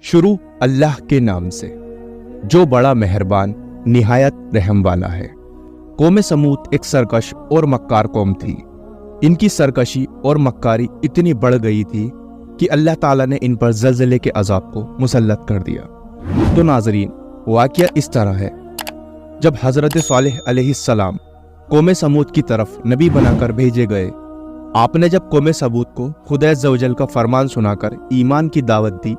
शुरू अल्लाह के नाम से जो बड़ा मेहरबान निहायत रहम वाला है। कौम समूद एक सरकश और मक्कार कौम थी। इनकी सरकशी और मक्कारी इतनी बढ़ गई थी कि अल्लाह ताला ने इन पर ज़लज़ले के अज़ाब को मुसल्लत कर दिया। तो नाज़रीन, वाक़या इस तरह है, जब हज़रत सालेह अलैहिस्सलाम कौम समूद की तरफ नबी बनाकर भेजे गए, आपने जब कौम समूद को खुदा अज़्ज़वजल का फरमान सुनाकर ईमान की दावत दी,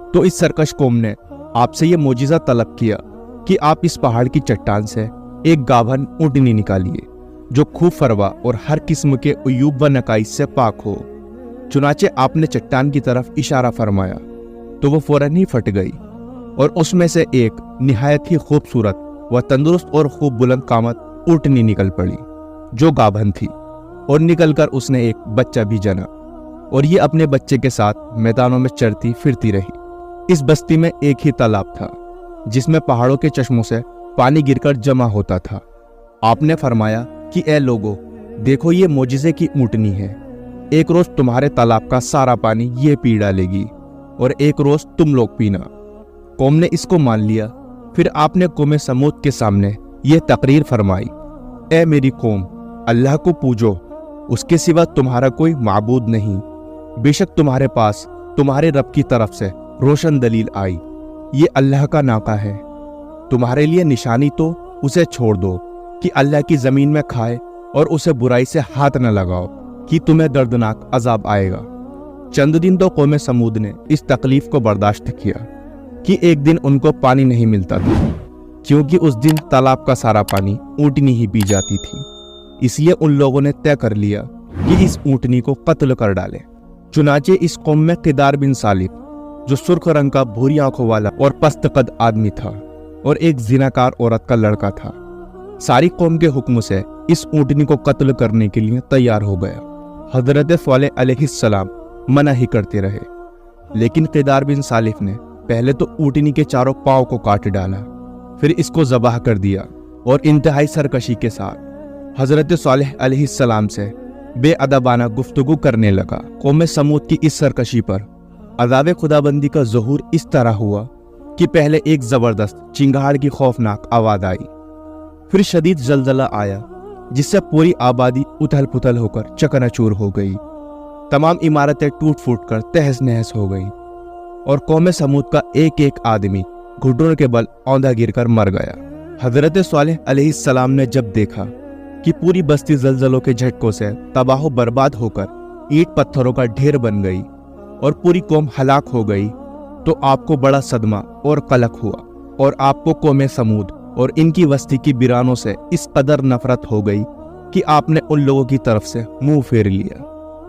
तो इस सरकश कौम ने आपसे ये मोजिज़ा तलब किया कि आप इस पहाड़ की चट्टान से एक गाभन ऊँटनी निकालिए जो खूब फरवा और हर किस्म के उयूब व नकाइस से पाक हो। चुनाचे आपने चट्टान की तरफ इशारा फरमाया तो वो फौरन ही फट गई और उसमें से एक निहायत ही खूबसूरत व तंदुरुस्त और खूब बुलंद कामत ऊँटनी निकल पड़ी जो गाभन थी, और निकलकर उसने एक बच्चा भी जना और ये अपने बच्चे के साथ मैदानों में चरती फिरती रही। इस बस्ती में एक ही तालाब था जिसमें पहाड़ों के चश्मों से पानी गिरकर जमा होता था। आपने फरमाया कि ए लोगो, देखो ये मोजिज़े की ऊँटनी है। एक रोज तुम्हारे तालाब का सारा पानी ये पी डालेगी और एक रोज तुम लोग पीना। कौम ने इसको मान लिया। फिर आपने कौम समूद के सामने ये तकरीर फरमाई, ए मेरी कौम, अल्लाह को पूजो, उसके सिवा तुम्हारा कोई माबूद नहीं। बेशक तुम्हारे पास तुम्हारे रब की तरफ से रोशन दलील आई, ये अल्लाह का नाका है। तुम्हारे लिए निशानी तो उसे छोड़ दो कि अल्लाह की जमीन में खाए और उसे बुराई से हाथ न लगाओ कि तुम्हें दर्दनाक अजाब आएगा। चंद दिन तो कौम समूद ने इस तकलीफ को बर्दाश्त किया कि एक दिन उनको पानी नहीं मिलता था, क्योंकि उस दिन तालाब का सारा पानी ऊँटनी ही पी जाती थी। इसलिए उन लोगों ने तय कर लिया कि इस ऊँटनी को कत्ल कर डालें। चुनाचे इस कौम में किदार बिन सालिब, जो सुर्ख रंग का भूरी आंखों वाला और पस्त कद आदमी था और एक जिनाकार औरत का लड़का था, सारी कौम के हुक्म से इस ऊँटनी को कत्ल करने के लिए तैयार हो गया। हजरत सालेह अलैहिस्सलाम मना ही करते रहे, लेकिन किदार बिन सालिफ ने पहले तो ऊँटनी के चारों पांव को काट डाला, फिर इसको ज़बाह कर दिया और इंतहाई सरकशी के साथ हजरत सालेह अलैहिस्सलाम से बेअदबाना गुफ्तगू करने लगा। कौम समूद की इस सरकशी पर अज़ाब खुदाबंदी का ज़हूर इस तरह हुआ कि पहले एक ज़बरदस्त चिंगाड़ की खौफनाक आवाज़ आई, फिर शदीद ज़लज़ला आया जिससे पूरी आबादी उथल पुथल होकर चकनाचूर हो गई। तमाम इमारतें टूट फूट कर तहस नहस हो गईं और कौम समूद का एक एक आदमी घुटनों के बल औंधा गिरकर मर गया। हजरत सालेह अलैहिस्सलाम ने जब देखा कि पूरी बस्ती ज़लज़लों के झटकों से तबाह बर्बाद होकर ईंट पत्थरों का ढेर बन गई और पूरी कौम हलाक हो गई, तो आपको बड़ा सदमा और कलक हुआ और आपको कौम समूद और इनकी बस्ती की बिरानों से इस कदर नफरत हो गई कि आपने उन लोगों की तरफ से मुंह फेर लिया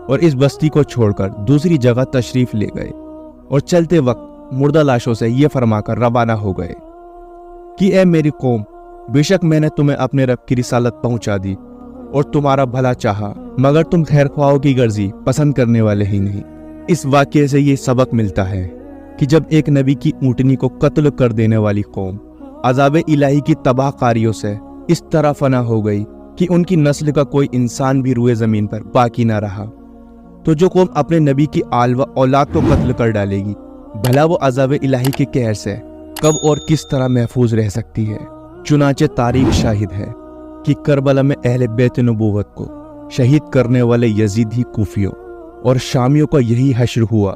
और इस बस्ती को छोड़कर दूसरी जगह तशरीफ ले गए और चलते वक्त मुर्दा लाशों से ये फरमाकर रवाना हो गए कि ए मेरी कौम, बेशक मैंने तुम्हें अपने रब की रिसालत पहुंचा दी और तुम्हारा भला चाहा, मगर तुम खैर ख्वाहों की गर्जी पसंद करने वाले ही नहीं। इस वाक़ये से ये सबक मिलता है कि जब एक नबी की ऊँटनी को कत्ल कर देने वाली कौम अज़ाब इलाही की तबाहकारियों से इस तरह फना हो गई कि उनकी नस्ल का कोई इंसान भी रुए ज़मीन पर बाकी ना रहा, तो जो कौम अपने नबी की आल व औलाद को कत्ल कर डालेगी, भला वो अज़ाब इलाही के कहर से कब और किस तरह महफूज रह सकती है। चुनाचे तारीख शाहिद है कि करबला में अहले बैत नबूवत को शहीद करने वाले यजीदी कूफियों और शामियों का यही हश्र हुआ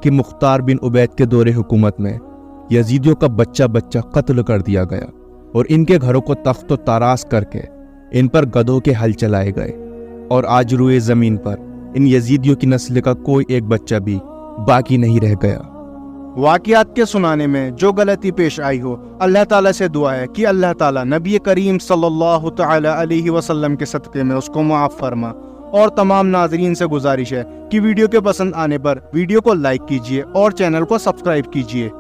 कि मुख्तार बिन उबैद के दौरे हुकूमत में यजीदियों का बच्चा बच्चा कत्ल कर दिया गया और इनके घरों को तख्त तारास करके इन पर गधों के हल चलाए गए और आज रुए ज़मीन पर इन यजीदियों की नस्ल का कोई एक बच्चा भी बाकी नहीं रह गया। वाक़ियात के सुनाने में जो गलती पेश आई हो, अल्लाह ताला से दुआ है कि अल्लाह ताला नबी करीम सल्लल्लाहु तआला अलैहि वसल्लम के सदक़े में उसको माफ़ फरमा। और तमाम नाज़रीन से गुजारिश है कि वीडियो के पसंद आने पर वीडियो को लाइक कीजिए और चैनल को सब्सक्राइब कीजिए।